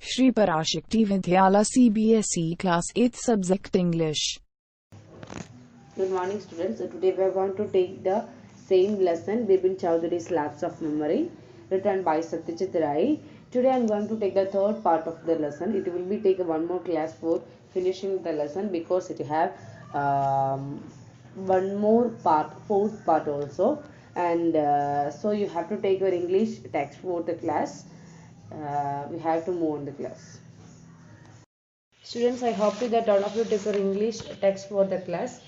Shri Parashakti Vidyala CBSE Class 8 Subject English. Good morning, students. So today we are going to take the same lesson, Bipin Chowdhury's Lapse of Memory, written by Satyajit Ray. Today I am going to take the third part of the lesson. It will be take one more class for finishing the lesson because it have one more part, fourth part also, and so you have to take your English text for the class. We have to move on the class. Students, I hope that all of you take your English text for the class.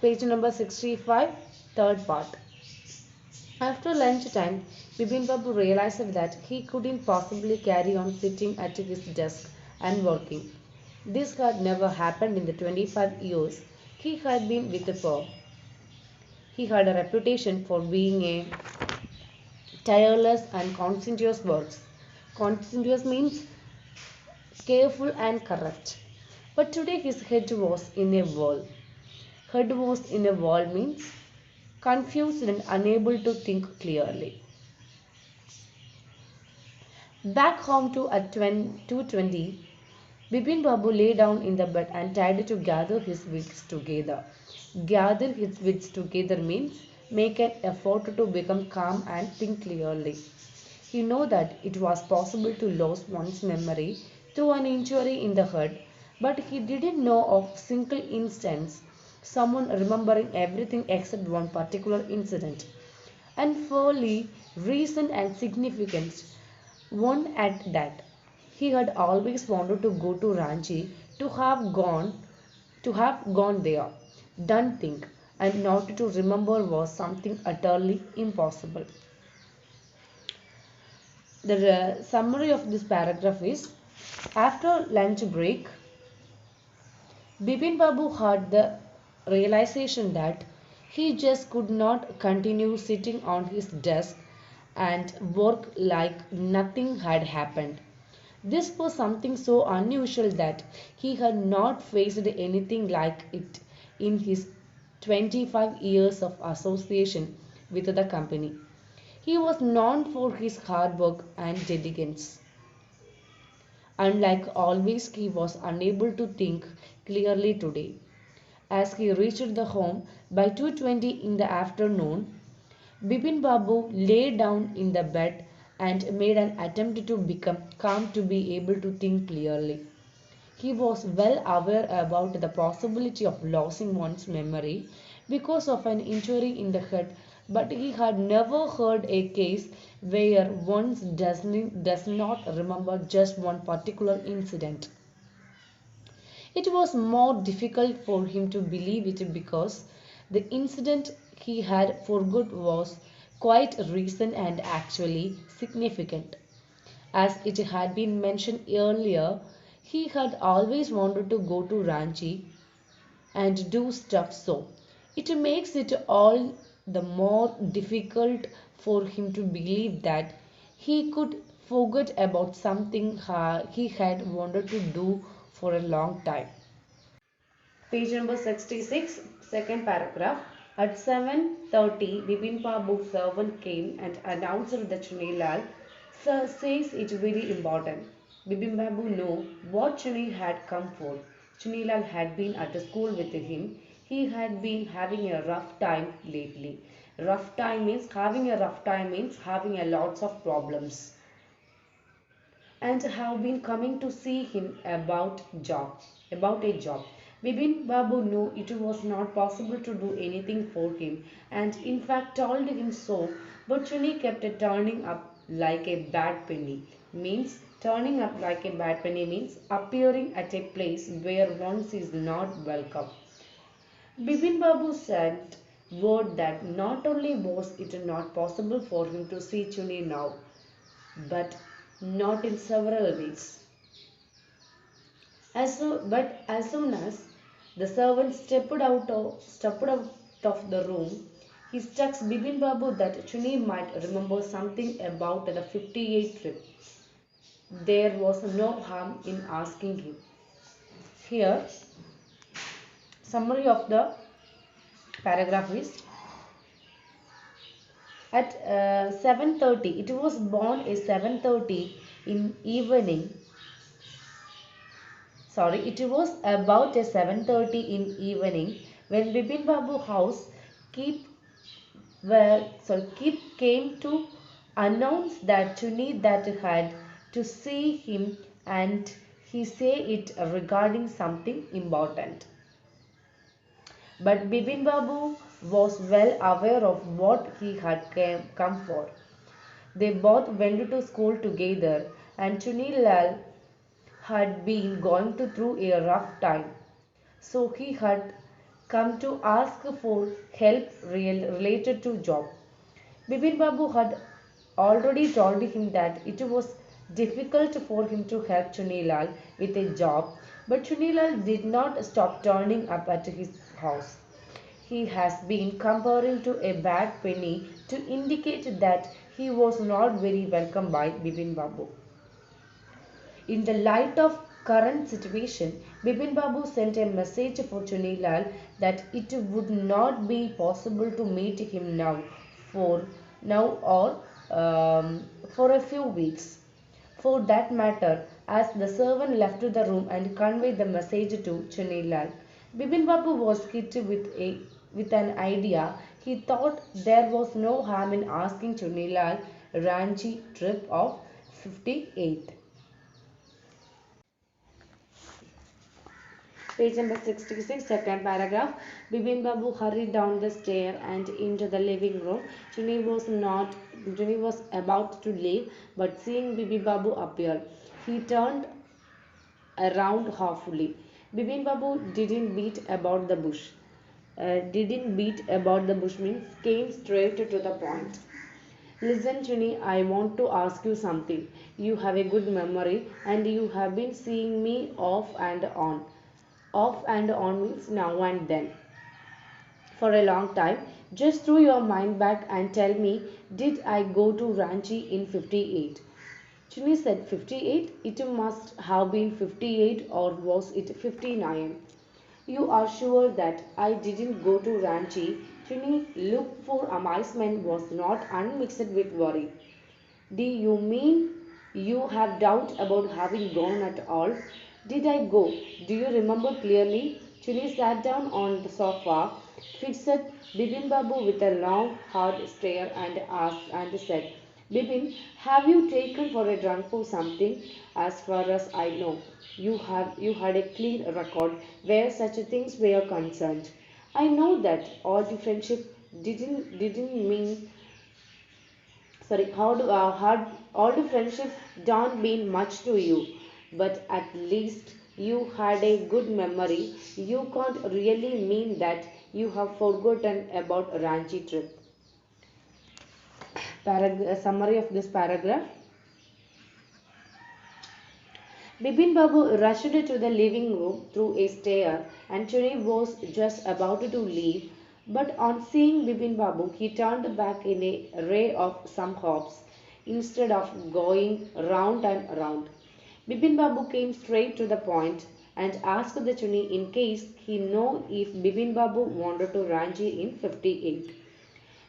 Page number 65, third part. After lunch time, Bipin Babu realized that he couldn't possibly carry on sitting at his desk and working. This had never happened in the 25 years he had been with the firm. He had a reputation for being a tireless and conscientious worker. Conscientious means careful and correct. But today his head was in a whirl. Head was in a whirl means confused and unable to think clearly. Back home to at 2:20, Bipin Babu lay down in the bed and tried to gather his wits together. Gather his wits together means make an effort to become calm and think clearly. He knew that it was possible to lose one's memory through an injury in the head, but he didn't know of single instance someone remembering everything except one particular incident, and fairly recent and significant one at that. He had always wanted to go to Ranchi, to have gone there, done thing, and not to remember was something utterly impossible. The summary of this paragraph is: after lunch break, Bipin Babu had the realization that he just could not continue sitting on his desk and work like nothing had happened. This was something so unusual that he had not faced anything like it in his 25 years of association with the company. He was known for his hard work and diligence. Unlike always, he was unable to think clearly today. As he reached the home by 2:20 in the afternoon, Bipin Babu lay down in the bed and made an attempt to become calm to be able to think clearly. He was well aware about the possibility of losing one's memory because of an injury in the head, but he had never heard a case where one does not remember just one particular incident. It was more difficult for him to believe it because the incident he had forgot was quite recent and actually significant. As it had been mentioned earlier, he had always wanted to go to Ranchi and do stuff, so it makes it all the more difficult for him to believe that he could forget about something he had wanted to do for a long time. Page number 66, second paragraph. At 7:30, Bipin Babu's servant came and announced that Chunilal "Sir says it's very important." Bipin Babu knew what Chuni had come for. Chunilal had been at school with him. He had been having a rough time lately. Rough time means having a lots of problems, and have been coming to see him about a job. Bipin Babu knew it was not possible to do anything for him, and in fact told him so, but Chuni kept turning up like a bad penny. Means turning up like a bad penny means appearing at a place where one is not welcome. Bipin Babu sent word that not only was it not possible for him to see Chuni now, but not in several weeks. But as soon as the servant stepped out of the room, he struck Bipin Babu that Chuni might remember something about the 58 trip. There was no harm in asking him. Here, summary of the paragraph is: at 7:30, it was born at 7:30. in evening. It was about a 7:30 in evening when Bipin Babu house keep keep came to announce that Chuni that had to see him, and he say it regarding something important. But Bipin Babu was well aware of what he had come for. They both went to school together, and Chuni Lal had been going through a rough time. So he had come to ask for help related to job. Bipin Babu had already told him that it was difficult for him to help Chunilal with a job, but Chunilal did not stop turning up at his house. He has been comparing to a bad penny to indicate that he was not very welcome by Bipin Babu. In the light of current situation, Bipin Babu sent a message for Chunilal that it would not be possible to meet him for now or for a few weeks. For that matter, as the servant left the room and conveyed the message to Chunilal, Bipin Babu was hit with an idea. He thought there was no harm in asking Chunilal Ranchi trip of 58. Page number 66, second paragraph. Bipin Babu hurried down the stair and into the living room. Chuni was about to leave, but seeing Bipin Babu appear, he turned around halfly. Bipin Babu didn't beat about the bush. Didn't beat about the bush means came straight to the point. Listen, Chuni, I want to ask you something. You have a good memory and you have been seeing me off and on. Off and on means now and then. For a long time. Just throw your mind back and tell me, did I go to Ranchi in 58? Chuni said 58. It must have been 58, or was it 59? You are sure that I didn't go to Ranchi? Chuni looked for amazement was not unmixed with worry. Do you mean you have doubt about having gone at all? Did I go? Do you remember clearly? Chuni sat down on the sofa, fixed Bipin Babu with a long, hard stare and asked and said, Bipin, have you taken for a drunk for something? As far as I know, you had a clean record where such things were concerned. I know that all the friendship didn't mean had old friendship don't mean much to you, but at least you had a good memory. You can't really mean that you have forgotten about Ranchi trip. Summary of this paragraph. Bipin Babu rushed to the living room through a stair, and Chuni was just about to leave. But on seeing Bipin Babu, he turned back in a ray of some hopes, instead of going round and round. Bipin Babu came straight to the point and asked the Chuni in case he know if Bipin Babu wanted to Ranchi in 58.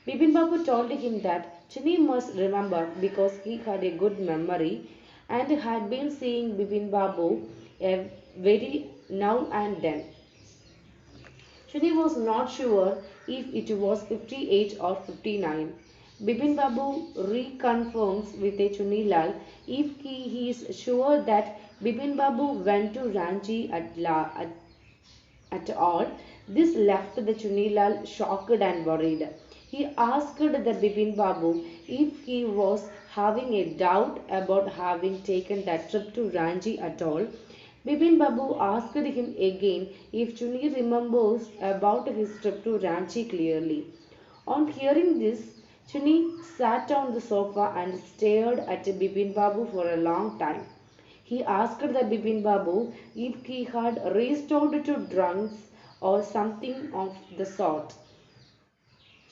Bipin Babu told him that Chuni must remember because he had a good memory and had been seeing Bipin Babu very now and then. Chuni was not sure if it was 58 or 59. Bipin Babu reconfirms with a Chunilal if he is sure that Bipin Babu went to Ranchi at all. This left the Chunilal shocked and worried. He asked the Bipin Babu if he was having a doubt about having taken that trip to Ranchi at all. Bipin Babu asked him again if Chuni remembers about his trip to Ranchi clearly. On hearing this, Chuni sat on the sofa and stared at Bipin Babu for a long time. He asked the Bipin Babu if he had restored to drunks or something of the sort.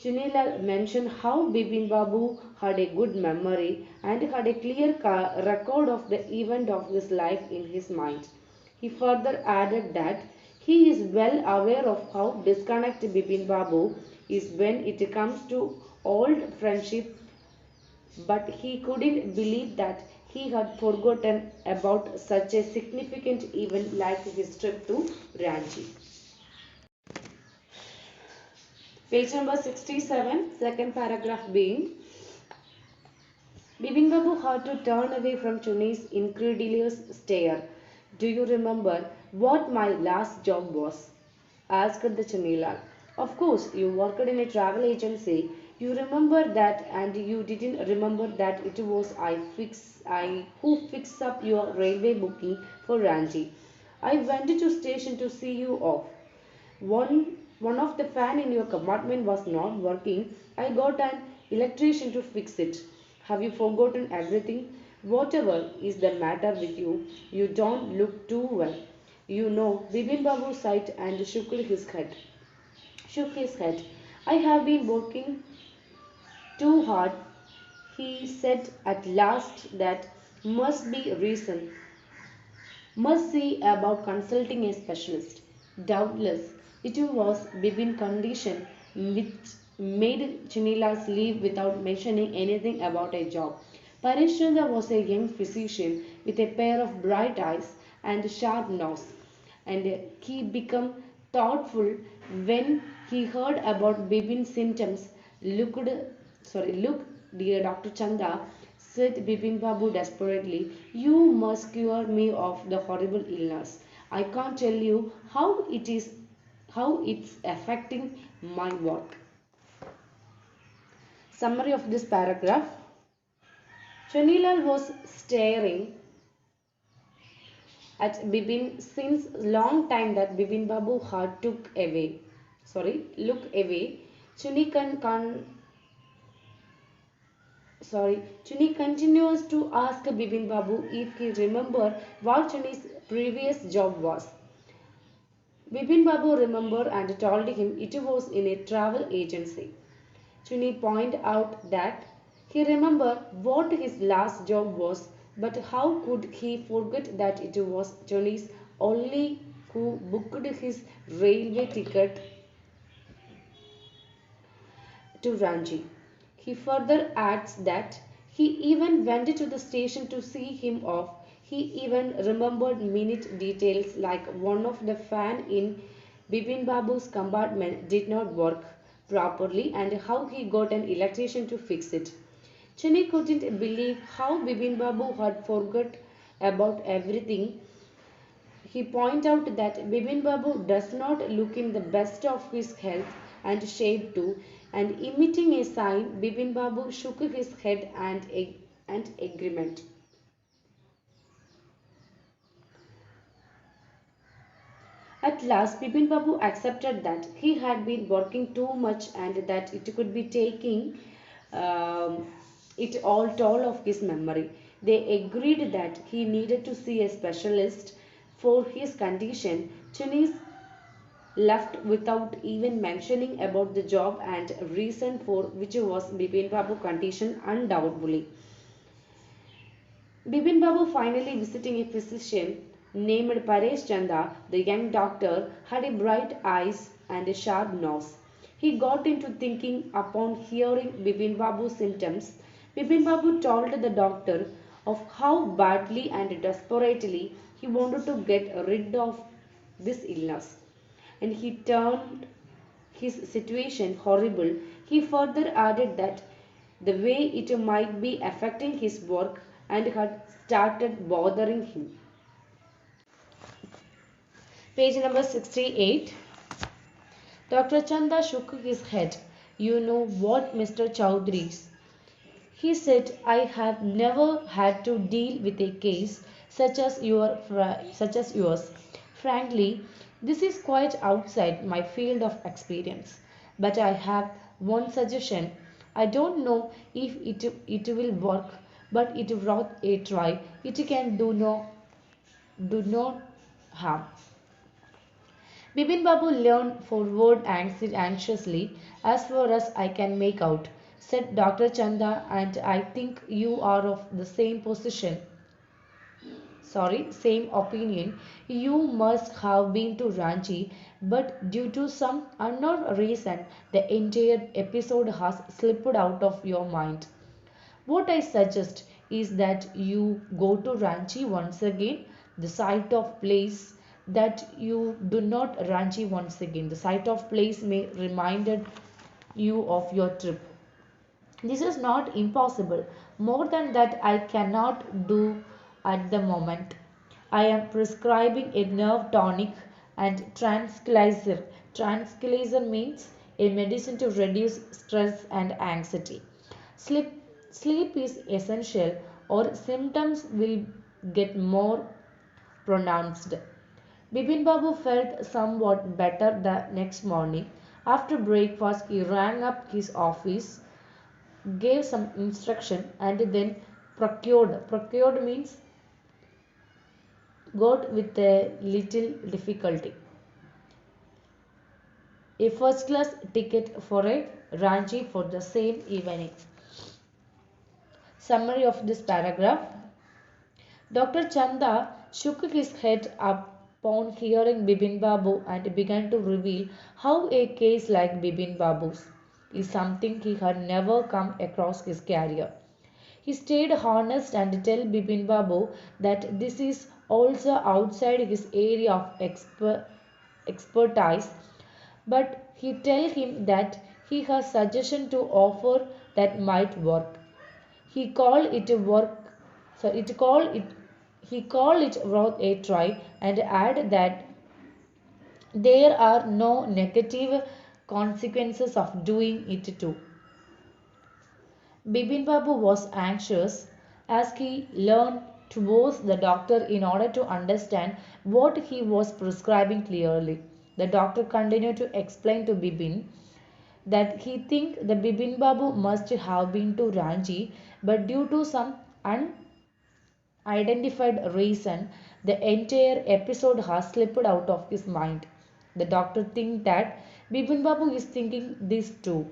Chunilal mentioned how Bipin Babu had a good memory and had a clear record of the event of his life in his mind. He further added that he is well aware of how disconnected Bipin Babu is when it comes to old friendship, but he couldn't believe that he had forgotten about such a significant event like his trip to Ranchi. Page number 67, second paragraph being, Bibin Babu had to turn away from Chuni's incredulous stare. Do you remember what my last job was? Asked the Chunilal. Of course, you worked in a travel agency. You remember that, and you didn't remember that it was I who fixed up your railway booking for Ranchi. I went to station to see you off. One of the fan in your compartment was not working. I got an electrician to fix it. Have you forgotten everything? Whatever is the matter with you, you don't look too well. You know, Bibin Babu sighed and shook his head. I have been working too hard, he said at last. That must be reason. Must see about consulting a specialist. Doubtless, it was Bibin's condition which made Chinilas leave without mentioning anything about a job. Parishchandra was a young physician with a pair of bright eyes and a sharp nose, and he became thoughtful when he heard about Bibin's symptoms. Look, dear Dr. Chanda, said Bipin Babu desperately, you must cure me of the horrible illness. I can't tell you how it's affecting my work. Summary of this paragraph. Chanilal was staring at Bibin since long time that Bibin Babu had look away. Chunikan Chuni continues to ask Bibin Babu if he remembered what Chuni's previous job was. Bibin Babu remembered and told him it was in a travel agency. Chuni pointed out that he remembered what his last job was, but how could he forget that it was Chuni's only who booked his railway ticket to Ranchi. He further adds that he even went to the station to see him off. He even remembered minute details like one of the fan in Bipin Babu's compartment did not work properly and how he got an electrician to fix it. Chini couldn't believe how Bipin Babu had forgot about everything. He pointed out that Bibin Babu does not look in the best of his health and shape too, and emitting a sign, Bibin Babu shook his head and agreement. At last, Bibin Babu accepted that he had been working too much and that it could be taking it all toll of his memory. They agreed that he needed to see a specialist for his condition. Chinese left without even mentioning about the job and reason for which was Bipin Babu condition undoubtedly. Bipin Babu finally visiting a physician named Paresh Chanda, the young doctor, had a bright eyes and a sharp nose. He got into thinking upon hearing Bipin Babu's symptoms. Bipin Babu told the doctor of how badly and desperately he wanted to get rid of this illness, and he termed his situation horrible. He further added that the way it might be affecting his work and had started bothering him. Page number 68. Dr. Chanda shook his head. You know what, Mr. Chowdhury? He said, I have never had to deal with a case such as yours. Frankly, this is quite outside my field of experience. But I have one suggestion. I don't know if it will work, but it worth a try. It can do no harm. Bipin Babu leaned forward anxiously. As far as I can make out, said Dr. Chanda, and I think you are of the same opinion. You must have been to Ranchi, but due to some unknown reason, the entire episode has slipped out of your mind. What I suggest is that you go to Ranchi once again. The site of place that you do not Ranchi once again. The site of place may reminded you of your trip. This is not impossible. More than that, I cannot do at the moment. I am prescribing a nerve tonic and tranquilizer. Tranquilizer means a medicine to reduce stress and anxiety. Sleep, sleep is essential, or symptoms will get more pronounced. Bipin Babu felt somewhat better the next morning. After breakfast, he rang up his office, gave some instruction, and then procured. Procured means got with a little difficulty a first class ticket for a Ranchi for the same evening. Summary of this paragraph. Dr. Chanda shook his head upon hearing Bibin Babu and began to reveal how a case like Bibin Babu's is something he had never come across his career. He stayed honest and tell Bipin Babu that this is also outside his area of expertise, but he tell him that he has suggestion to offer that might work. He called it work, so it called it he called it worth a try and add that there are no negative consequences of doing it too. Bipin Babu was anxious as he learned towards the doctor in order to understand what he was prescribing clearly. The doctor continued to explain to Bipin that he think the Bipin Babu must have been to Ranchi, but due to some unidentified reason, the entire episode has slipped out of his mind. The doctor think that Bipin Babu is thinking this too.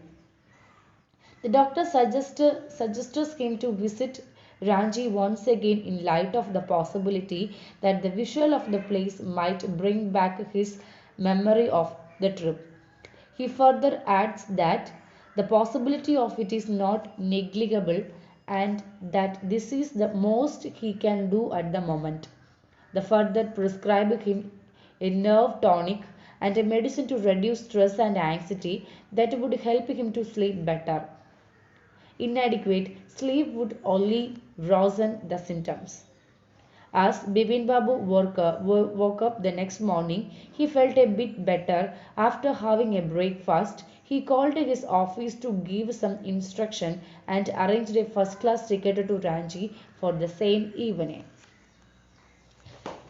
The doctor suggests him to visit Ranchi once again in light of the possibility that the visual of the place might bring back his memory of the trip. He further adds that the possibility of it is not negligible and that this is the most he can do at the moment. The further prescribed him a nerve tonic and a medicine to reduce stress and anxiety that would help him to sleep better. Inadequate sleep would only worsen the symptoms. As Bipin Babu woke up the next morning, he felt a bit better after having a breakfast. He called his office to give some instruction and arranged a first class ticket to Ranchi for the same evening.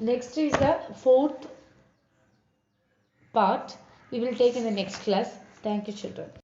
Next is the fourth part we will take in the next class. Thank you, children.